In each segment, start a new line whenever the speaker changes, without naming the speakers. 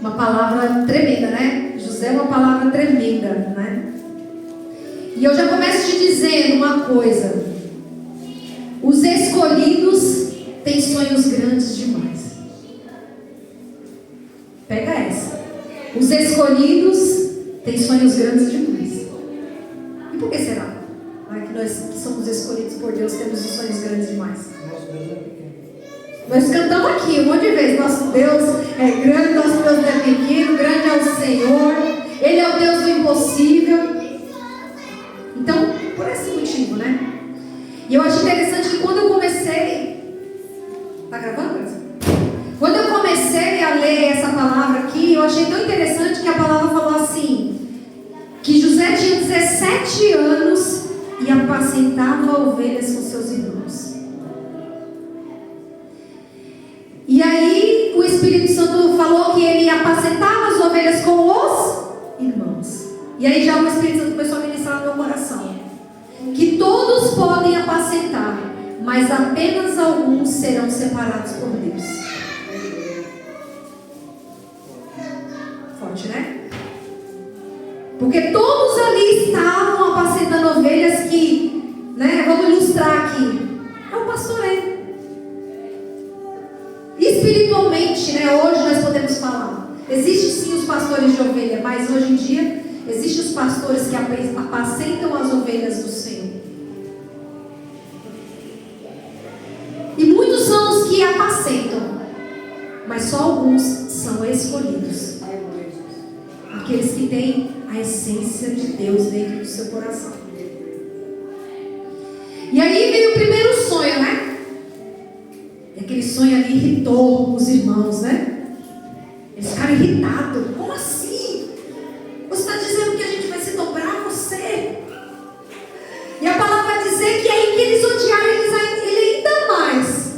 Uma palavra tremenda, né? José é uma palavra tremenda, né? E eu já começo te dizendo uma coisa: os escolhidos têm sonhos grandes demais. Pega essa. Os escolhidos têm sonhos grandes demais. E por que será? Que nós que somos escolhidos por Deus temos os sonhos grandes demais. Nós cantamos aqui um monte de vezes: nosso Deus é grande, nosso Deus é pequeno, grande é o Senhor, Ele é o Deus do impossível. Então, por esse motivo, né? E eu acho interessante que quando eu comecei... Tá gravando? Quando eu comecei a ler essa palavra aqui, eu achei tão interessante que a palavra falou assim, que José tinha 17 anos e apacentava ovelhas com seus irmãos. E aí o Espírito Santo falou que ele apacentava as ovelhas com os irmãos. E aí já o Espírito Santo começou a ministrar no meu coração que todos podem apacentar, mas apenas alguns serão separados por Deus. Forte, né? Porque todos ali estavam apacentando ovelhas que, né, vamos ilustrar aqui, é o pastoreio. Espiritualmente, né, hoje nós podemos falar, existe sim os pastores de ovelha, mas hoje em dia existem os pastores que apacentam as ovelhas do Senhor. E muitos são os que apacentam, mas só alguns são escolhidos. Aqueles que têm a essência de Deus dentro do seu coração. E aí veio o primeiro sonho, né? E aquele sonho ali irritou os irmãos, né? Eles ficaram irritados. Como assim? Você está dizendo que a gente vai se dobrar a você? E a palavra vai dizer que aí que eles odiaram ele ainda mais.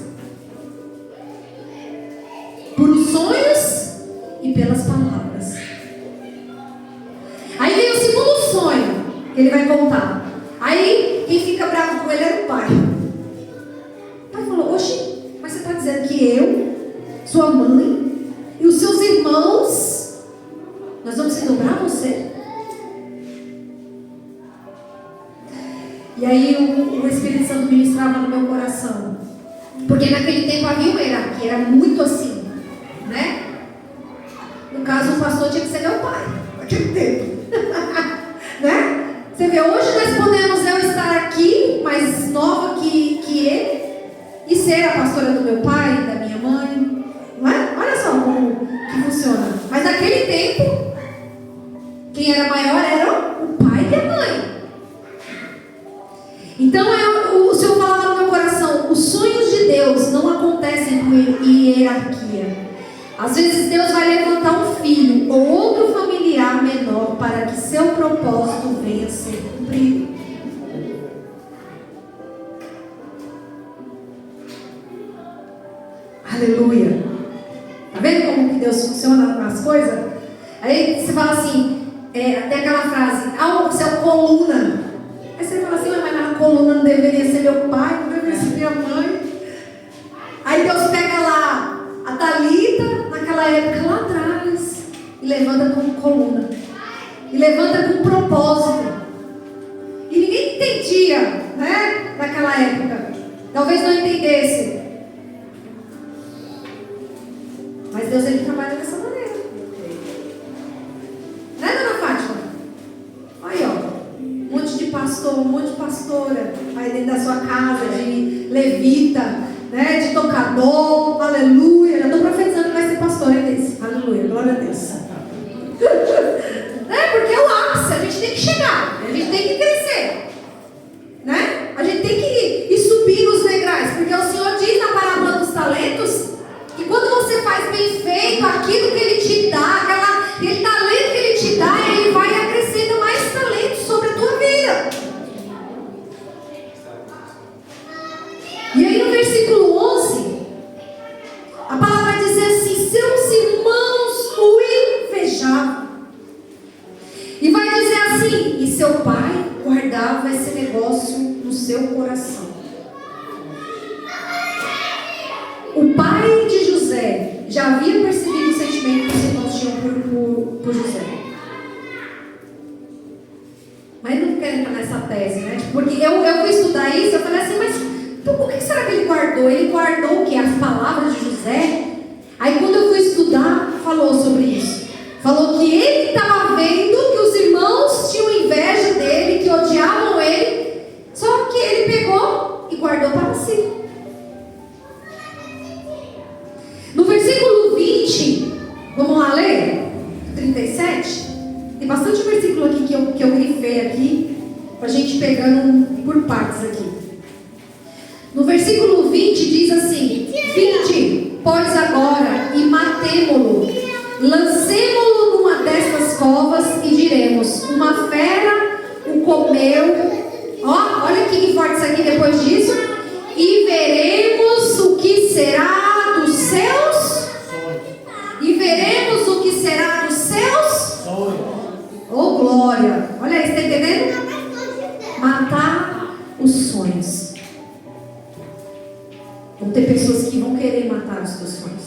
Por os sonhos e pelas palavras. Aí vem o segundo sonho que ele vai contar. Aí quem fica bravo com ele era o pai. O pai falou: oxe, mas você está dizendo que eu, sua mãe e os seus irmãos, nós vamos se dobrar a você? E aí o Espírito Santo ministrava no meu coração. Porque naquele tempo havia uma hierarquia, era muito assim, né? No caso, o pastor tinha que ser meu pai, naquele tempo. Né? Você vê, hoje nós podemos eu estar aqui, mais nova que ele, e ser a pastora do meu pai, da minha mãe. Não é? Olha só como que funciona. Mas naquele tempo, quem era maior era o pai e a mãe. Então o Senhor falava no meu coração: os sonhos de Deus não acontecem por hierarquia. Às vezes Deus vai levantar um filho ou outro familiar menor para que seu propósito venha a ser cumprido. Aleluia. Tá vendo como que Deus funciona nas coisas? Aí você fala assim, tem aquela frase: você é uma coluna. Aí você fala assim: mas na coluna não deveria ser meu pai, não deveria ser minha mãe. Aí Deus pega lá a Thalita, naquela época lá atrás, e levanta como coluna, e levanta com propósito. E ninguém entendia, né? Naquela época, talvez não entendesse, mas Deus, ele trabalha dessa maneira, né, dona Fátima? Aí, ó, um monte de pastor, um monte de pastora aí dentro da sua casa, de levita, né, de tocador, aleluia. Já estou profetizando que vai ser pastor, é desse, aleluia, glória a Deus. Né, porque é o ápice, a gente tem que chegar, a gente tem que crescer, né? A gente tem que ir subir nos degraus, porque o Senhor diz na parábola dos talentos que quando você faz bem feito aquilo que Ele te dá, aquele talento que Ele te dá, Ele vai e acrescenta mais talentos sobre a tua vida. E aí no versículo 11, a palavra vai dizer assim: seus irmãos o invejavam. E vai dizer assim: e seu pai guardava esse negócio no seu coração. O pai de José já havia percebido o sentimento que os irmãos tinham por José. Mas não quero entrar nessa tese, né? Porque eu fui estudar isso, eu falei assim, mas por que será que ele guardou? Ele guardou o quê? As palavras de José? Aí quando eu fui estudar, falou sobre isso. Falou que ele estava vendo que os irmãos tinham inveja dele, que odiavam ele, só que ele pegou e guardou para si. No versículo 20, vamos lá ler? 37. Tem bastante versículo aqui que eu grifei aqui, para a gente pegando por partes aqui. No versículo 20 diz assim: 20, pois agora, e matemo-lo, lancemo-lo numa destas covas e diremos: uma fera o comeu. Ó, olha que forte isso aqui depois disso. E veremos o que será dos seus. E veremos o que será dos seus. Oh, glória. Olha aí, está entendendo? Matar os sonhos. Vão ter pessoas que vão querer matar os teus sonhos.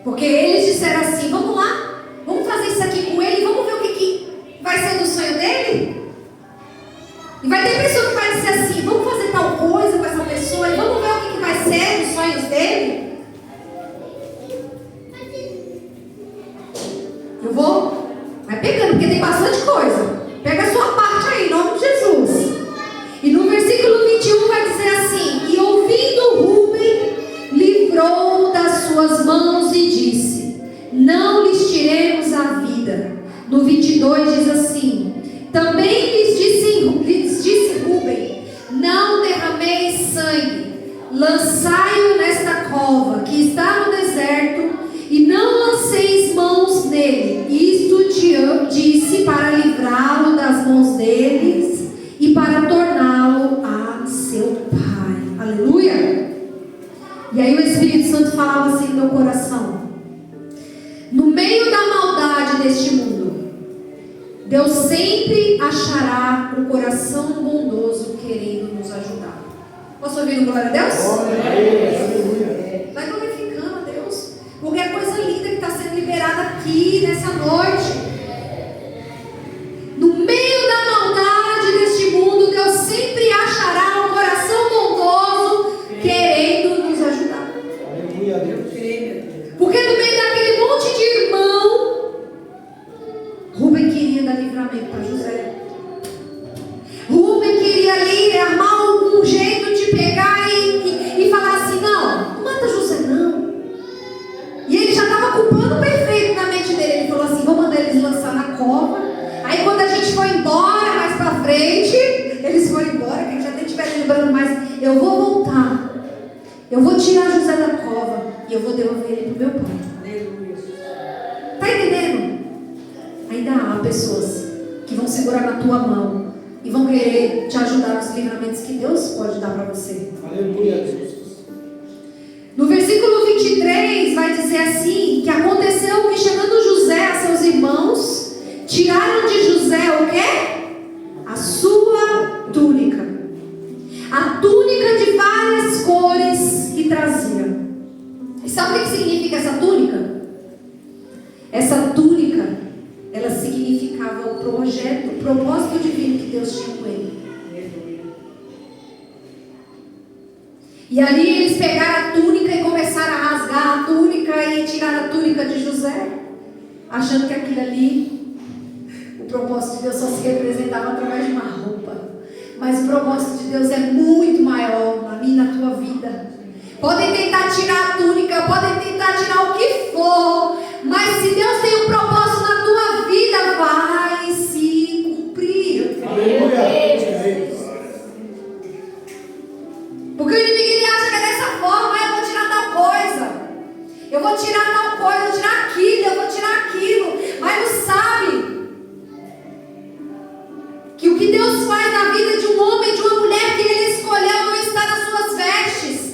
Porque eles disseram assim: vamos lá, vamos fazer isso aqui com ele, vamos ver o que vai ser do sonho dele. E vai ter pessoa que vai dizer assim: vamos fazer tal coisa com essa pessoa e vamos ver o que vai ser dos sonhos dele. Eu vou, vai pegando, porque tem bastante coisa. Pega a sua parte aí, em nome de Jesus. E no versículo 21 vai dizer assim: e ouvindo Rúben, livrou das suas mãos e disse: não lhes tiremos a vida. No 22 diz assim: também lhes disse Rúben: não derrameis sangue, lançai-o nesta cova que está no deserto, e não lanceis mãos nele. Isto te disse para livrá-lo das mãos deles e para torná-lo a seu pai. Aleluia! E aí o Espírito Santo falava assim no meu coração: no meio da maldade deste mundo, Deus sempre achará um coração bondoso querendo nos ajudar. Posso ouvir um glória a Deus? Vai glorificando a Deus, porque é coisa linda que está sendo liberada aqui nessa noite. No meio da maldade deste mundo, Deus sempre achará um coração bondoso querendo nos ajudar. Porque no meio daquele monte de irmão, Rúben queria dar livramento para José. Rúben queria ali armar algum jeito de pegar e falar assim: não mata José não. E ele já estava culpando perfeito na mente dele. Ele falou assim: vou mandar eles lançar na cova. Aí quando a gente foi embora mais para frente, eles foram embora, que eles já nem estiverem lembrando mais, eu vou voltar, eu vou tirar José da cova e eu vou devolver ele para o meu pai. Está entendendo? Ainda há pessoas que vão segurar na tua mão e vão querer te ajudar nos livramentos que Deus pode dar para você.
Aleluia, Jesus.
No versículo 23 vai dizer assim: que aconteceu que chegando José a seus irmãos, tiraram de José o quê? A sua túnica. A túnica de várias cores que trazia. E sabe o que significa essa túnica? Essa túnica, ela significava o projeto, o propósito divino que Deus tinha com ele. E ali eles pegaram a túnica e começaram a rasgar a túnica e tirar a túnica de José, achando que aquilo ali, o propósito de Deus só se representava através de uma roupa. Mas o propósito de Deus é muito maior na minha e na tua vida. Podem tentar tirar a túnica, podem tentar tirar o que for, mas se Deus tem um propósito na tua vida, vai se cumprir.
Aleluia.
Porque o inimigo ele acha que é dessa forma: eu vou tirar tal coisa, eu vou tirar tal coisa, eu vou tirar aquilo, eu vou tirar aquilo. Mas não sabe que o que Deus faz na vida de um homem, de uma mulher que ele escolheu, não está nas suas vestes.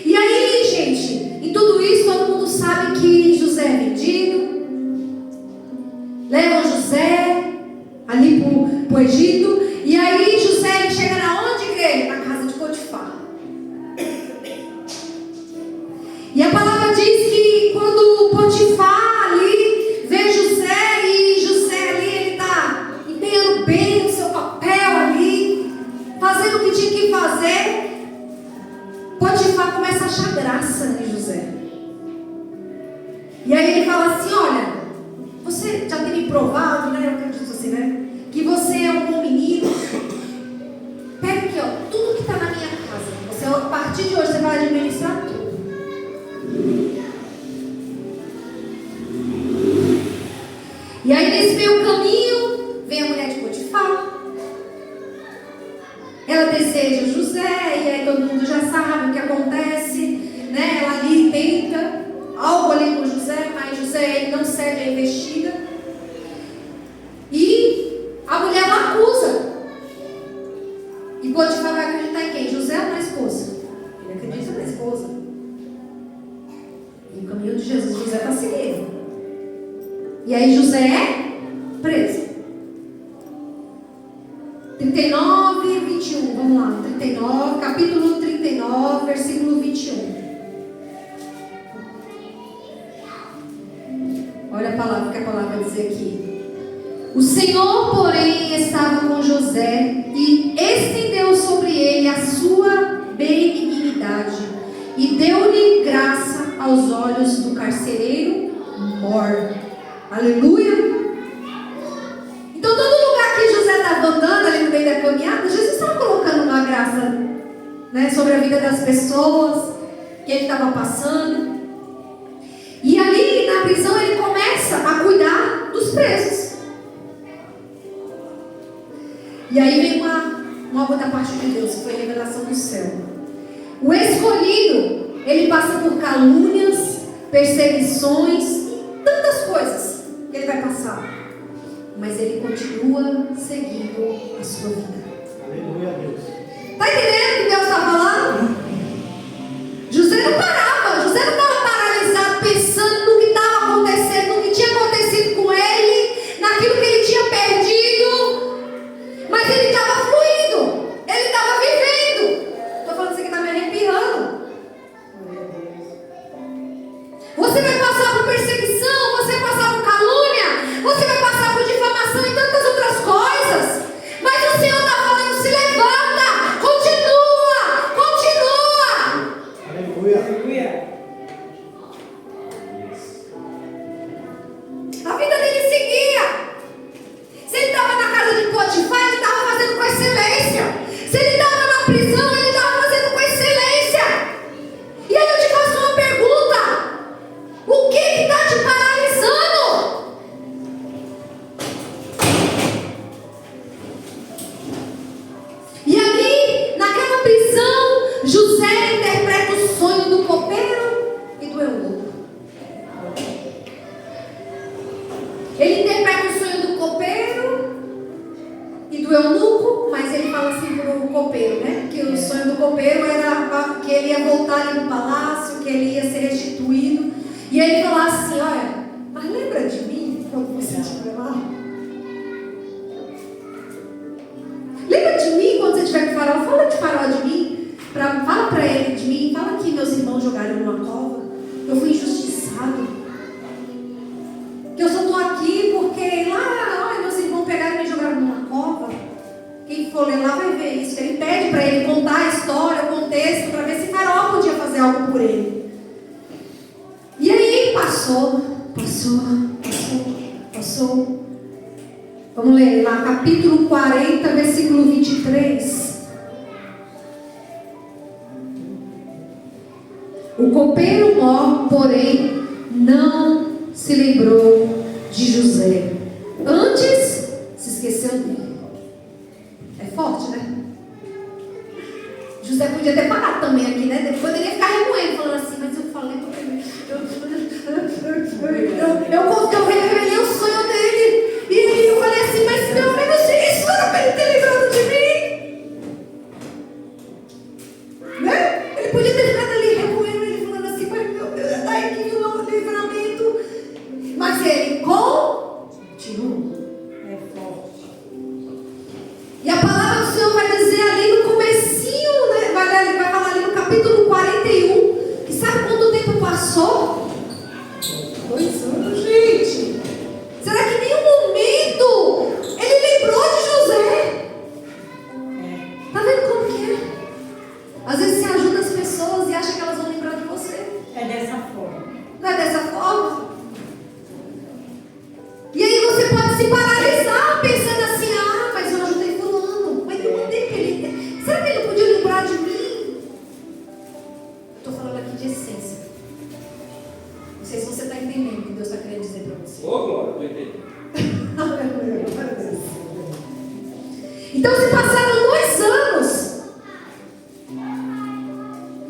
E aí, gente, em tudo isso, todo mundo sabe que José é vendido. Levam José ali para o Egito. E aí José chega na onde, igreja? Na casa de Potifar. E aí ele fala assim, olha, você já tem me provado, né? Eu acredito assim, né? Que você é um bom menino. Pega aqui, ó, tudo que está na minha casa. Você, a partir de hoje, você vai administrar tudo. E aí, nesse meio caminho, vem a mulher de Potifar. Ela deseja José, e aí todo mundo já sabe o que acontece, né? Ela ali tenta algo ali com José, mas José ele não cede a investida. E a mulher ela acusa. E Potifar vai acreditar em quem? José ou na esposa? Ele acredita na esposa. E o caminho de Jesus, José está seguindo. E aí José é preso. 39 e 21, vamos lá. 39, capítulo 39, versículo 21. Olha a palavra que a palavra diz aqui. O Senhor, porém, estava com José e estendeu sobre ele a sua benignidade e deu-lhe graça aos olhos do carcereiro mor. Aleluia! Então, todo lugar que José estava andando ali no meio da caminhada, Jesus estava colocando uma graça, né, sobre a vida das pessoas que ele estava passando. E ali na prisão ele começa a cuidar dos presos. E aí vem uma outra parte de Deus, que foi a revelação do céu. O escolhido, ele passa por calúnias, perseguições, tantas coisas que ele vai passar. Mas ele continua seguindo a sua vida.
Aleluia a Deus.
Está entendendo o que Deus está falando? José não parava, José não estava paralisado pensando no que estava acontecendo, no que tinha acontecido com ele, naquilo que ele tinha perdido. Mas ele estava fluindo, ele estava vivendo. Estou falando isso aqui, está me arrepiando. Você vai passar por perseguição, você vai passar por calúnia, você vai passar por difamação e tantas outras coisas. Mas o Senhor está falando, se levanta, continua, continua.
Aleluia. Aleluia.
A vida dele seguia. Se ele estava na casa de Potifar, ele estava fazendo com excelência. Se ele estava na prisão, ele estava fazendo com excelência. E aí eu te faço uma pergunta: o que está te paralisando? E ali, naquela prisão, José interpreta o sonho do copeiro e do eunuco. Ele interpreta o sonho do copeiro e do eunuco, mas ele fala assim para o copeiro, né? Que o sonho do copeiro era que ele ia voltar ali no palácio, que ele ia ser restituído. E ele fala assim, olha, mas lembra de mim quando você estiver lá? Lembra de mim quando você estiver com Faraó? Fala de Faraó de mim, fala para ele de mim, fala que meus irmãos jogaram numa cova, eu fui injustiçado, que eu só estou aqui porque lá, meus irmãos pegaram e me jogaram numa cova. Quem for ler lá vai ver isso. Ele pede para ele contar a história, o contexto, para ver se Faraó podia fazer algo por ele. E aí passou. Vamos ler lá, capítulo 40, versículo 23. O copeiro mor, porém, não se lembrou de José. Antes, se esqueceu dele. É forte, né? José podia ter parado também aqui, né? Depois poderia ficar remoendo, falando assim, mas eu falei para ele. Eu revelei o sonho dele. E eu falei assim, mas meu amigo, isso era para ele ter lembrado de mim. Né? Ele podia ter ficado ali remoendo, ele falando assim, mas meu Deus, é daí que não o livramento. Mas ele continua.
É forte.
E a palavra do Senhor vai dizer ali no comecinho, né? Vai falar ali no capítulo 41, que sabe quanto tempo passou? 2 anos, gente.
Ô, glória, estou entendendo.
Então se passaram 2 anos.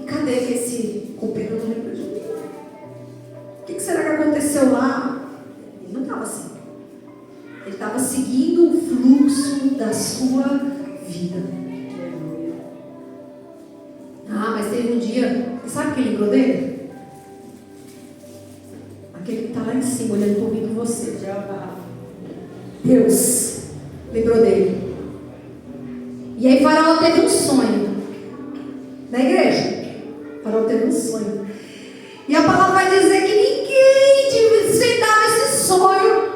E cadê esse copeiro? Não lembro de mim. O que será que aconteceu lá? Ele não estava assim. Ele estava seguindo o fluxo da sua vida. Ah, mas teve um dia. Você sabe quem lembrou dele? Aquele que está lá em cima olhando por mim e por você. Deus lembrou dele. E aí Faraó teve um sonho. Na igreja. Faraó teve um sonho. E a palavra vai dizer que ninguém desvendava esse sonho.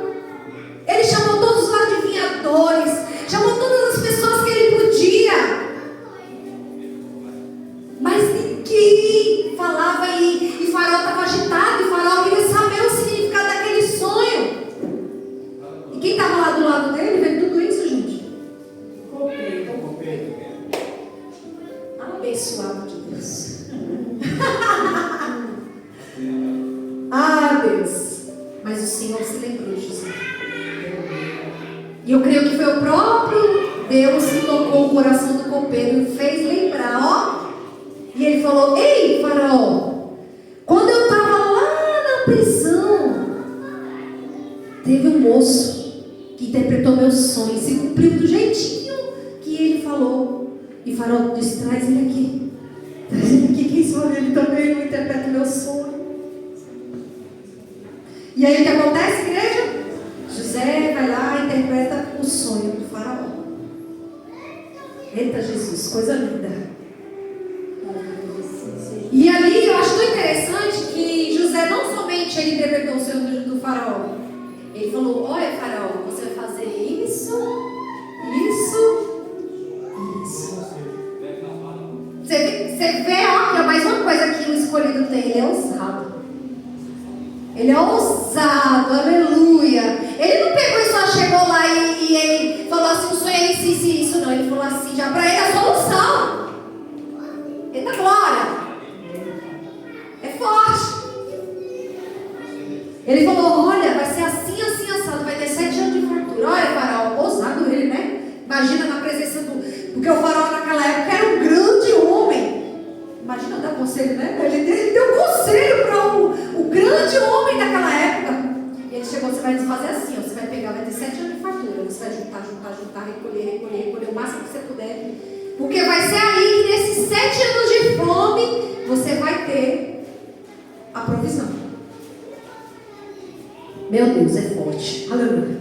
Ele chamou todos os adivinhadores. Chamou todas as pessoas que ele podia. Mas ninguém falava e Faraó estava agitado. E Faraó queria saber o significado daquele sonho. E quem estava lá do lado dele vendo tudo isso, gente? Abençoado de Deus. Ah, Deus. Mas o Senhor se lembrou de José. E eu creio que foi o próprio Deus que tocou o coração do copeiro e fez lembrar, ó. E ele falou: ei, Faraó, quando eu estava lá na prisão, teve um moço que interpretou meus sonhos e cumpriu do jeitinho que ele falou. E Faraó disse: traz ele aqui. Traz ele aqui, quem sabe ele também não interpreta o meu sonho. E aí o que acontece, igreja? José vai lá e interpreta o sonho do Faraó. Eita Jesus, coisa linda. E ali eu acho tão interessante que José não somente ele interpretou o sonho do Faraó. Ele falou: olha, Faraó, você vai fazer isso, isso. Você vê, ó, que é mais uma coisa que o escolhido tem. Ele é ousado. Ele é ousado, aleluia. Ele não pegou e só chegou lá e ele falou assim: o sonho é isso, não. Ele falou assim, já pra ele a solução. Eita glória. É forte. Ele falou: olha, vai ser assim, assim, assado. Vai ter 7 anos de fartura. Olha, Faraó, ousado ele, né? Imagina na presença do... Porque o Faraó naquela época era um grande homem. Imagina dar conselho, né? Ele deu conselho para o grande homem daquela época. E ele chegou: você vai fazer assim, ó, você vai pegar, vai ter 7 anos de fartura. Você vai juntar, recolher o máximo que você puder. Porque vai ser aí que nesses 7 anos de fome, você vai ter a provisão. Meu Deus, é forte. Aleluia.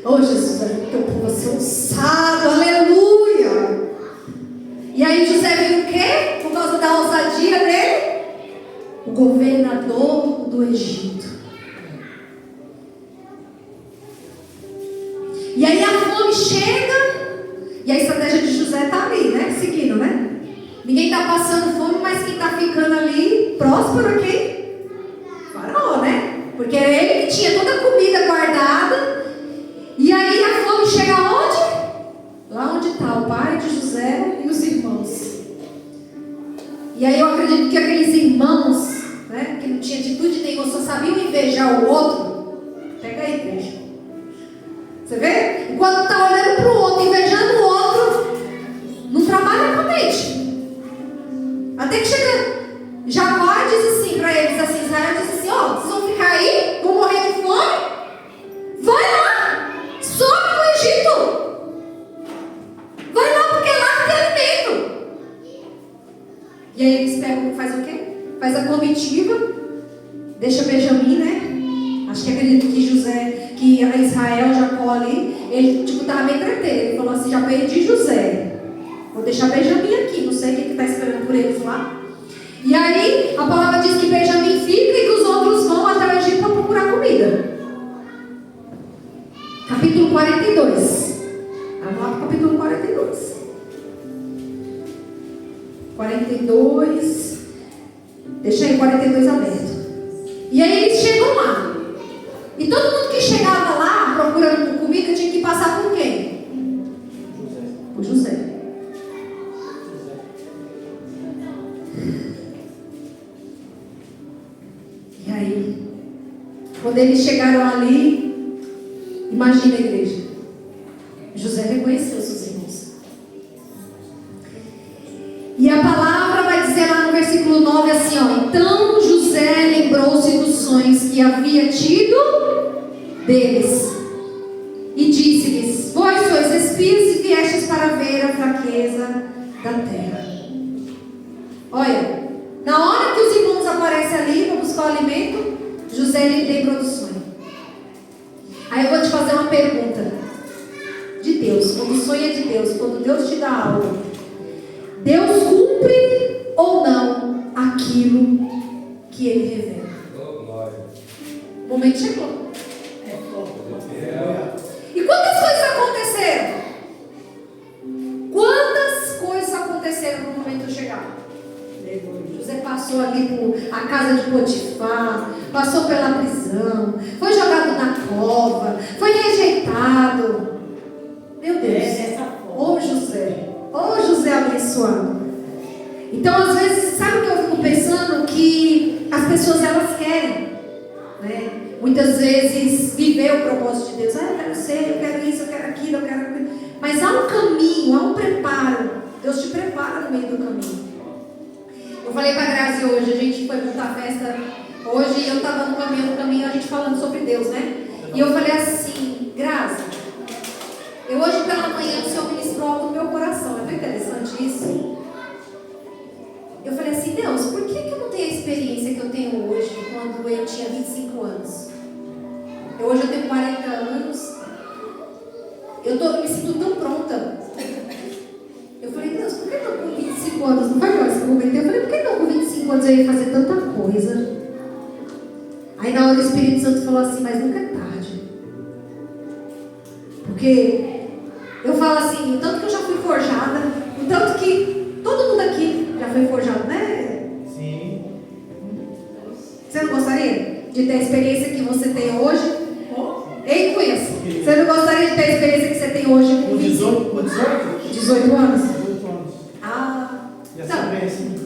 Oh Jesus, teu povo vai ser ousado, aleluia. E aí José viu o quê? Por causa da ousadia dele? O governador do Egito. E aí a fome chega. E a estratégia de José está ali, né? Seguindo, né? Ninguém está passando fome, mas quem está ficando ali próspero aqui? Faraó, né? Porque era ele que tinha toda a comida guardada. E aí a fome chega aonde? Lá onde está o pai de José e os irmãos. E aí eu acredito que aqueles irmãos, né, que não tinham atitude nenhuma, só sabiam invejar o outro. Pega aí, igreja. Você vê? Enquanto está olhando para o outro, invejando o outro, não trabalha com a mente. Até que chega Jacó e diz assim para eles, assim, Israel diz assim: ó, vocês vão ficar aí, vão morrer de fome? Vai lá, sobe no Egito. Vai lá, porque lá tem alimento. E aí eles pegam, faz o quê? Faz a comitiva, deixa Benjamim, né? Acho que acredito que José, que a Israel, Jacó ali, ele tipo estava meio treteiro. Ele falou assim: já perdi José, vou deixar Benjamim aqui, não sei o que está esperando por eles lá. E aí a palavra diz que Benjamim fica e que os outros vão até o Egito para procurar comida. Capítulo 42. Vamos lá para o capítulo 42. 42. Deixa aí 42 aberto. E aí eles chegam lá. E todo mundo que chegava lá procurando comida tinha que passar por quem? Por José. E aí, quando eles chegaram ali, Imagina a igreja. José reconheceu seus irmãos. E a palavra vai dizer lá no versículo 9 assim, ó. Então José lembrou-se dos sonhos que havia tido deles. E disse-lhes: Vós sois espias e viestes para ver a fraqueza da terra. Olha, na hora que os irmãos aparecem ali para buscar o alimento, José lhe lembrou do sonho. Aí eu vou te fazer uma pergunta. De Deus, quando o sonho é de Deus, quando Deus te dá algo, Deus cumpre ou não aquilo que Ele revela? O momento chegou. E quantas coisas aconteceram? Quantas coisas aconteceram no momento de chegar? José passou ali por a casa de Potifar, passou pela prisão, foi jogado na cova, foi rejeitado. Meu Deus, ô José abençoado. Então às vezes, sabe o que eu fico pensando? Que as pessoas elas querem, né? Muitas vezes viver o propósito de Deus. Eu quero ser, eu quero isso, eu quero aquilo, eu quero aquilo. Mas há um caminho, há um preparo. Deus te prepara no meio do caminho. Eu falei para a Grazi hoje, a gente foi montar a festa hoje e eu estava no caminho, a gente falando sobre Deus, né? E eu falei assim, Grazi, eu hoje pela manhã o Senhor ministrou algo no meu coração. É tão interessante isso. Eu falei assim, Deus, por que eu não tenho a experiência que eu tenho hoje, quando eu tinha 25 anos? Hoje eu tenho 40 anos. Eu me sinto tão pronta. Eu falei, Deus, por que não com 25 anos? Não foi agora esse momento? Eu falei, por que não com 25 anos eu ia fazer tanta coisa? Aí na hora o Espírito Santo falou assim, mas nunca é tarde. Porque eu falo assim, o tanto que eu já fui forjada, o tanto que todo mundo aqui já foi forjado, né?
Sim.
Você não gostaria de ter a experiência que você tem hoje? Ei, Cunhas, você não gostaria de ter a experiência que você tem hoje com
18
18 anos?
18 anos.
Ah,
Não,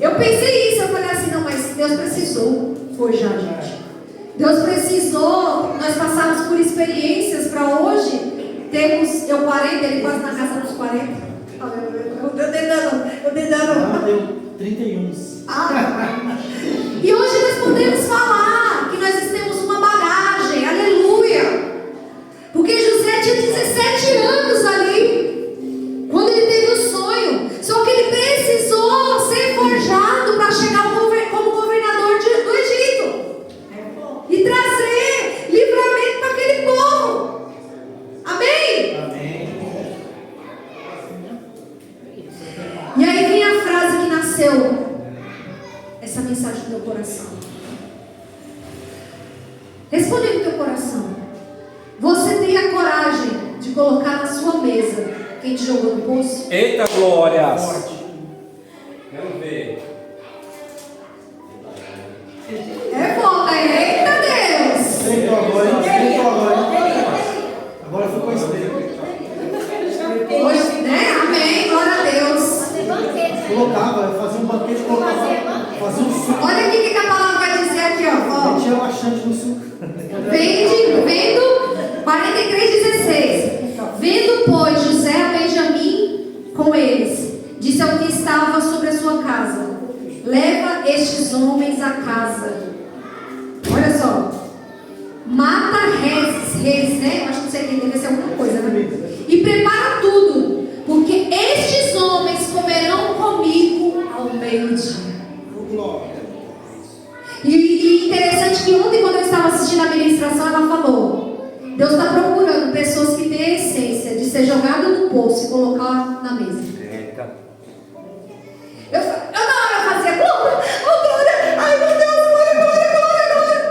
eu pensei isso, eu falei assim, não, mas Deus precisou forjar a gente. Deus precisou, nós passamos por experiências para hoje termos, eu 40, ele quase na casa dos 40. Eu dedando.
Ah, deu 31.
E hoje nós podemos falar que nós temos uma bagagem, aleluia. Porque José tinha 17 anos ali, quando ele teve o sonho. Só que ele precisou ser forjado para chegar como governador do Egito e trazer livramento para aquele povo. Amém?
Amém.
E aí vem a frase que nasceu essa mensagem no teu coração. Responde no teu coração. Você tem a coragem de colocar na sua mesa quem te jogou no poço?
Eita glória!
Quero ver.
É bom, eita Deus!
Aceitou agora. Agora foi coincidência.
Hoje, né? Amém, glória a Deus.
Colocava, fazia um banquete, fazia um suco.
Olha aqui o que a palavra vai dizer aqui, ó.
Metia laxante no suco.
Vendo 43:16. Vendo, pois, José a Benjamim com eles, disse ao que estava sobre a sua casa: leva estes homens a casa. Olha só. Mata reis, né? Acho que não sei quem deve ser alguma coisa, né? E prepara tudo, porque estes homens comerão comigo ao meio-dia. E interessante que ontem, quando eu estava assistindo a ministração, ela falou: Deus está procurando pessoas que têm a essência de ser jogado no poço e colocar na mesa. Eu na hora fazia glória, ai meu Deus, glória.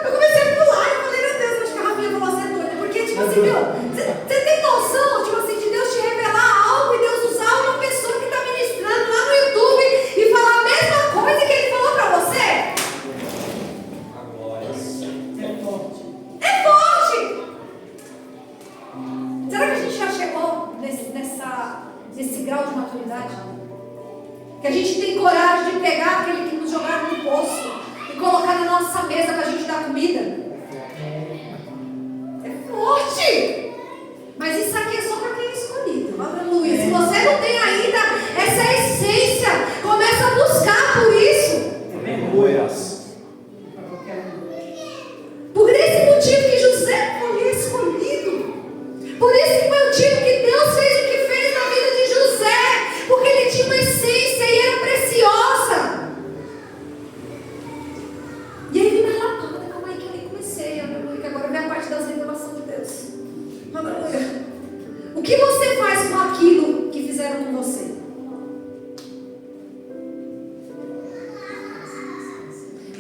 Eu comecei a pular e falei, meu Deus, acho que a Rafinha falou assim, é doida. Porque, tipo assim, você tem noção, tipo assim, de Deus te revelar algo e Deus usar uma pessoa que está ministrando lá no YouTube e falar a mesma coisa que Ele falou para você? É forte! Será que a gente já chegou nesse grau de maturidade?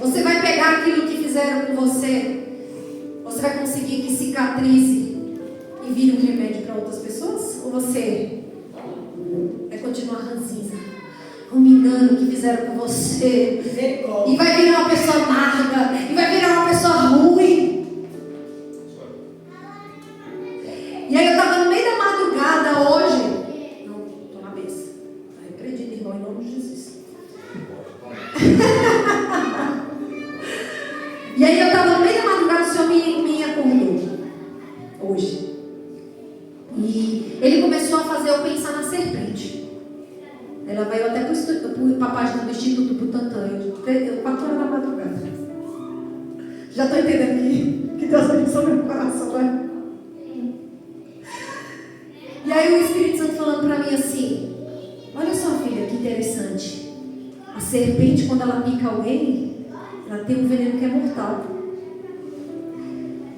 Você vai pegar aquilo que fizeram com você. Você vai conseguir que cicatrize e vire um remédio para outras pessoas? Ou você vai continuar ranzinza, ruminando o que fizeram com você? E vai virar uma pessoa amarga. E vai virar uma pessoa ruim. E aí eu estava no meio da madrugada hoje. Não, estou na besta. Acredito, irmão, em nome de Jesus. E aí eu estava no meio da madrugada, o Senhor me acordou hoje. E Ele começou a fazer eu pensar na serpente. Ela veio até para a página do Instituto Butantan. Eu 4 horas da madrugada. Já estou entendendo que Deus abençoe meu coração, né? E aí o Espírito Santo falando para mim assim: olha só, filha, que interessante. A serpente, quando ela pica alguém, ela tem um veneno que é mortal.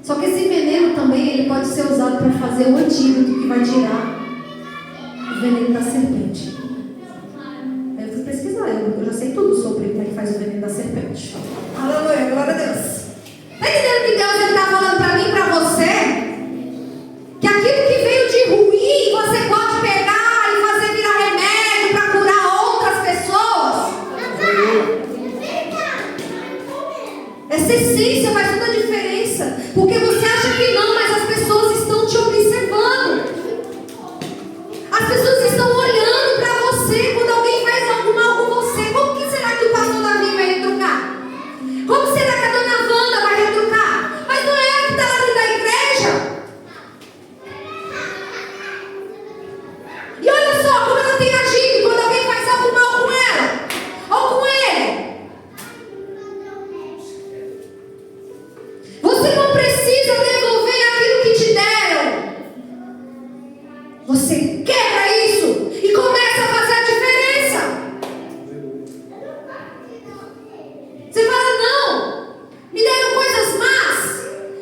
Só que esse veneno também ele pode ser usado para fazer o antídoto que vai tirar o veneno da serpente. Aí eu fui pesquisar, eu já sei tudo sobre como é que faz o veneno da serpente. Aleluia, glória a Deus. Está entendendo que Deus está falando para mim e para você? Que aquilo que veio de ruim, você pode pegar e fazer virar remédio para curar outras pessoas. Essa essência faz toda a diferença. Porque você acha que não, mas as pessoas estão te observando. As pessoas estão olhando para você quando alguém faz algo mal com você. Como que será que o pastor Davi vai retrucar? Como será que a dona Wanda vai retrucar? Mas não é ela que está lá dentro da igreja? E olha só como ela tem agido quando alguém faz algo mal com ela ou com ele. Você não precisa devolver aquilo que te deram. Você quebra isso e começa a fazer a diferença. Você fala: não, me deram coisas más,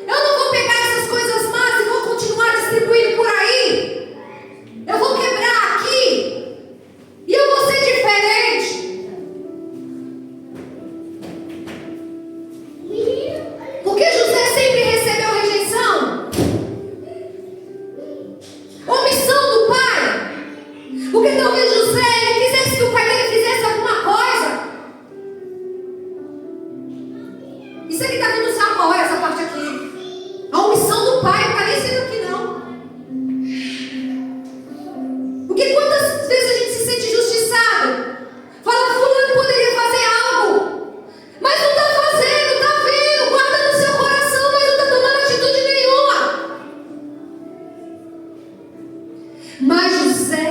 eu não vou pegar essas coisas más e vou continuar distribuindo por aí. Eu vou quebrar aqui e eu vou ser diferente. Porque José sempre recebeu rejeição, omissão do pai. Porque talvez José ele quisesse que o pai dele fizesse alguma coisa. Isso aqui está vindo sabe qual é essa parte aqui? A omissão do pai não está nem sendo aqui não. Porque quantas vezes a gente se sente injustiçado? Fala: fulano poderia fazer algo, mas não está fazendo, está vendo, guarda no seu coração, mas não está tomando atitude nenhuma. Mas José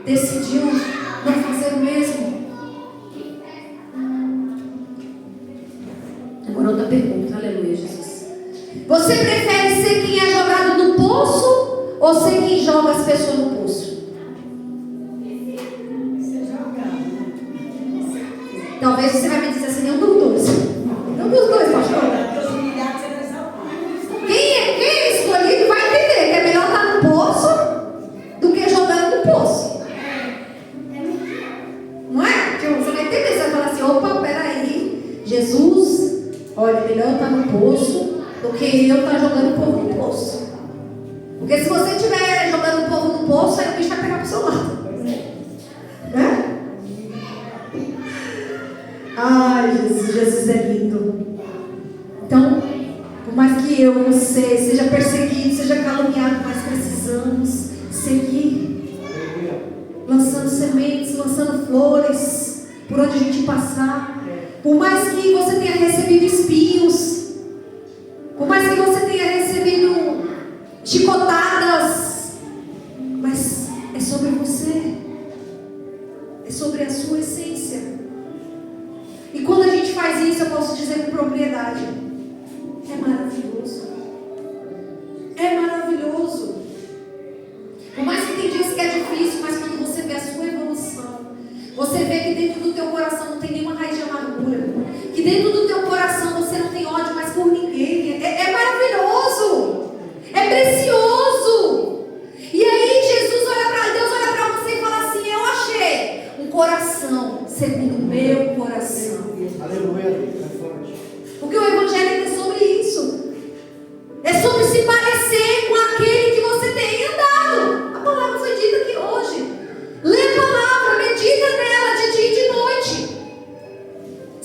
decidiu não fazer o mesmo. Agora outra pergunta, aleluia, Jesus. Você prefere ser quem é jogado no poço ou ser quem joga as pessoas no poço? Talvez você vai me dizer assim: nenhum dos dois. Nenhum dos dois, pastor. Quem é escolhido vai entender que é melhor estar no poço do que jogando no poço. Não é? Tipo, você vai entender, você vai falar assim: opa, peraí, Jesus, olha, melhor eu estar no poço do que eu estar jogando o povo no poço. Porque se você estiver jogando o povo no poço, aí o bicho vai pegar pro seu lado. Né? Ai, Jesus é lindo. Então, por mais que eu, você, seja perseguido, seja caluniado, nós precisamos seguir lançando sementes, lançando flores por onde a gente passar. Por mais que você tenha recebido espinhos, por mais que você tenha recebido chicotadas, mas é sobre você, é sobre a sua essência. E quando a gente faz isso, eu posso dizer com propriedade: é maravilhoso. É maravilhoso. Por mais que tem dias que é difícil, mas quando você vê a sua evolução, você vê que dentro do teu coração não tem nenhuma raiz de amargura, que dentro do teu coração você não tem ódio mais por ninguém. É maravilhoso. É precioso. E aí Deus olha para você e fala assim: eu achei um coração segundo o meu coração.
Aleluia.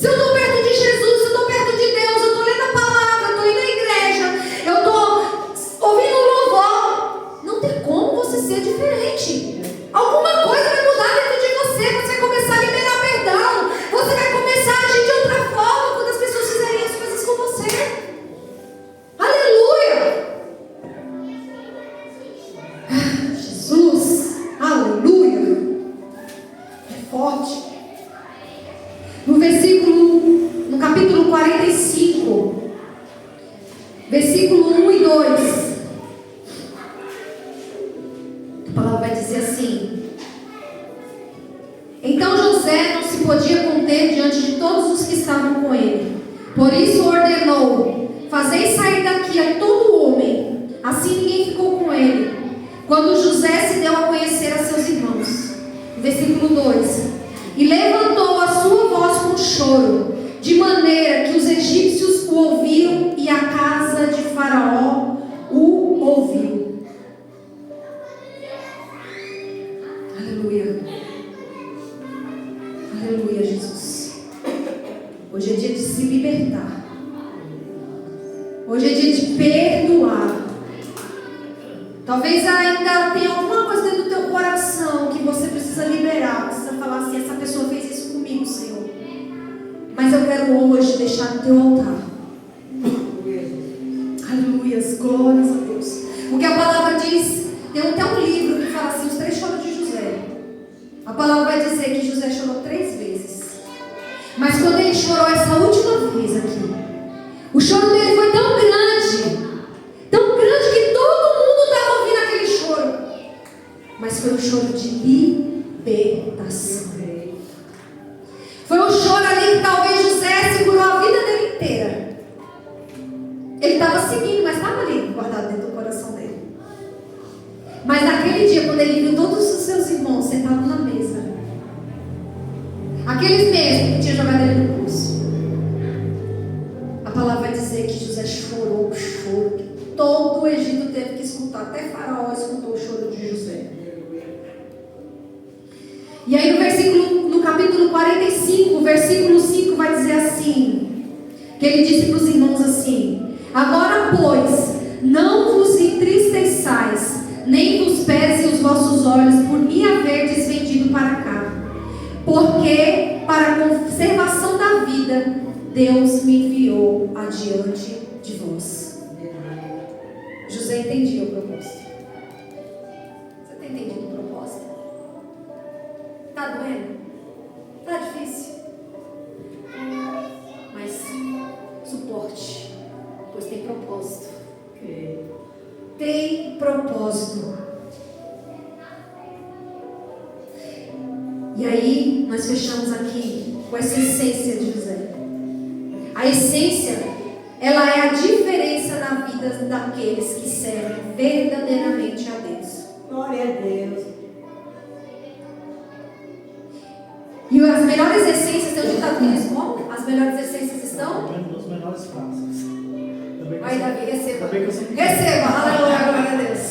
Se eu estou perto de Jesus, se eu estou perto de Deus, eu estou lendo a palavra, eu estou indo à igreja, eu estou ouvindo louvor, não tem como você ser diferente. Alguma coisa vai mudar dentro de você. Você vai começar a liberar perdão. Você vai começar a agir de outra forma quando as pessoas fizerem as coisas com você. Aleluia! Jesus, aleluia! É forte. No capítulo 45, versículo 1 e 2, a palavra vai dizer assim: então José não se podia conter diante de todos os que estavam com ele. Por isso ordenou: fazei sair daqui a todo homem. Assim ninguém ficou com ele, quando José se deu a conhecer a seus irmãos. Versículo 2: e levantou a sua voz com choro, de maneira que os egípcios o ouviram e a casa de Faraó o ouviu. Aleluia. Aleluia, Jesus. Hoje é dia de se libertar. Hoje é dia de perdoar. Talvez ainda tenha alguma coisa dentro do teu coração que você precisa liberar. Precisa falar assim: essa pessoa fez isso comigo, Senhor. Mas eu quero hoje deixar no teu altar. Aleluia, glórias a Deus. O que a palavra diz, tem até um livro que fala assim: os 3 choros de José. A palavra vai dizer que José chorou 3 vezes. Mas quando ele chorou essa última vez aqui, o choro dele foi tão grande que todo mundo estava ouvindo aquele choro. Mas foi um choro de libertação. Foi um choro ali que talvez José segurou a vida dele inteira. Ele estava seguindo, mas estava ali guardado dentro do coração dele. Mas naquele dia, quando ele viu todos os seus irmãos sentados na mesa, aqueles mesmos que tinham jogado ele no curso, a palavra vai dizer que José chorou o choro que todo o Egito teve que escutar. Até Faraó escutou o choro de José. E aí no capítulo 45, versículo 5 vai dizer assim, que ele disse para os irmãos assim: agora pois, não vos entristeçais, nem vos pese os vossos olhos por me haverdes vendido para cá, porque para a conservação da vida Deus me enviou adiante de vós. José entendia o propósito. Você tem entendido o propósito? Está doendo? Está difícil? Mas suporte, pois tem propósito. Tem propósito. E aí nós fechamos aqui com essa essência de José. A essência, ela é a diferença na vida daqueles que servem verdadeiramente a Deus.
Glória a Deus.
E as melhores essências, tem um ditado que diz como? As melhores essências estão?
Nos menores frascos.
Aí Davi, receba.
Ainda bem que eu sempre-
Receba, aleluia, glória a Deus.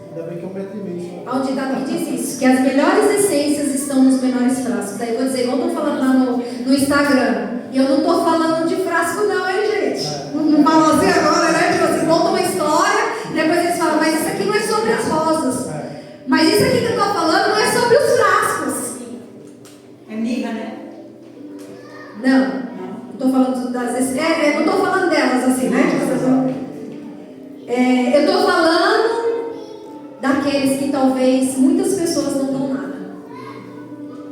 Ainda bem que eu meto em mim.
Há um ditado que diz isso, que as melhores essências estão nos menores frascos. Daí eu vou dizer, igual eu estou falando lá no Instagram. E eu não estou falando de frasco não, hein, gente? Não falou assim agora, né? Tipo assim, conta uma história, e depois eles falam, mas isso aqui não é sobre as rosas. Mas isso aqui que eu estou falando não é sobre os frascos.
É miga, né?
Não estou falando das essências, não estou falando delas assim, né? Eu estou falando daqueles que talvez muitas pessoas não dão nada.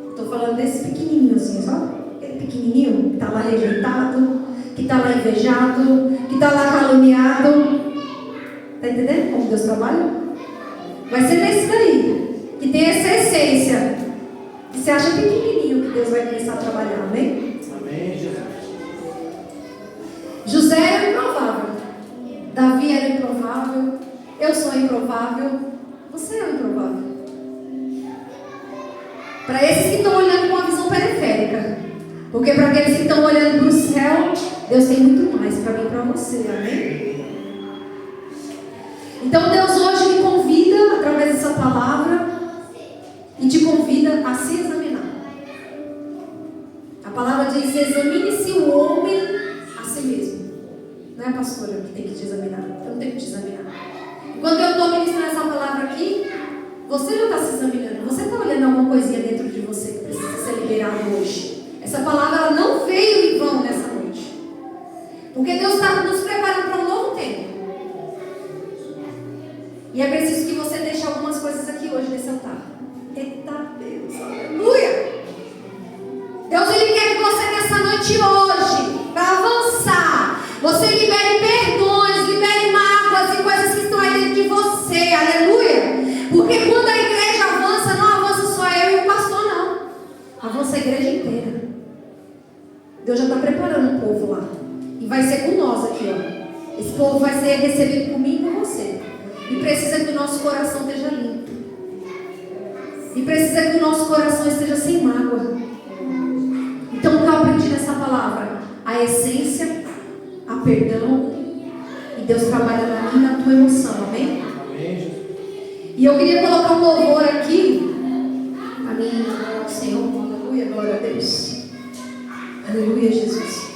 Estou falando desse pequenininho assim, sabe? Aquele pequenininho que está lá rejeitado, que está lá invejado, que está lá caluniado. Está entendendo como Deus trabalha? Vai ser desse daí, que tem essa essência, que você acha pequenininho, que Deus vai começar a trabalhar, amém?
Amém, Jesus.
José era improvável, Davi era improvável, eu sou improvável, você é improvável. Para esses que estão olhando com uma visão periférica, porque para aqueles que estão olhando para o céu, Deus tem muito mais para mim e para você, amém? Então Deus hoje me convida, através dessa palavra, e te convida a se examinar. A palavra diz: examine-se o Não é a pastora que tem que te examinar. Eu não tenho que te examinar. Quando eu estou ministrando essa palavra aqui, você já está se examinando. Você está olhando alguma coisinha dentro de você que precisa ser liberado hoje. Essa palavra ela não veio em vão nessa noite. Porque Deus está nos preparando para um novo tempo. E é preciso que você deixe algumas coisas aqui hoje nesse altar. Eita Deus, aleluia! Deus ele quer que você nessa noite hoje, para avançar, você libere perdões, libere mágoas e coisas que estão aí dentro de você, aleluia! Porque quando a igreja avança, não avança só eu e o pastor, não. Avança a igreja inteira. Deus já está preparando um povo lá. E vai ser com nós aqui, ó. Esse povo vai ser recebido por mim e por você. E precisa que o nosso coração esteja limpo. E precisa que o nosso coração esteja sem mágoa. Então o que eu aprendi nessa palavra? A essência, a perdão. E Deus trabalha na minha e na tua emoção, amém?
Amém.
E eu queria colocar um louvor aqui. Amém, Senhor, aleluia, glória a Deus. Aleluia, Jesus.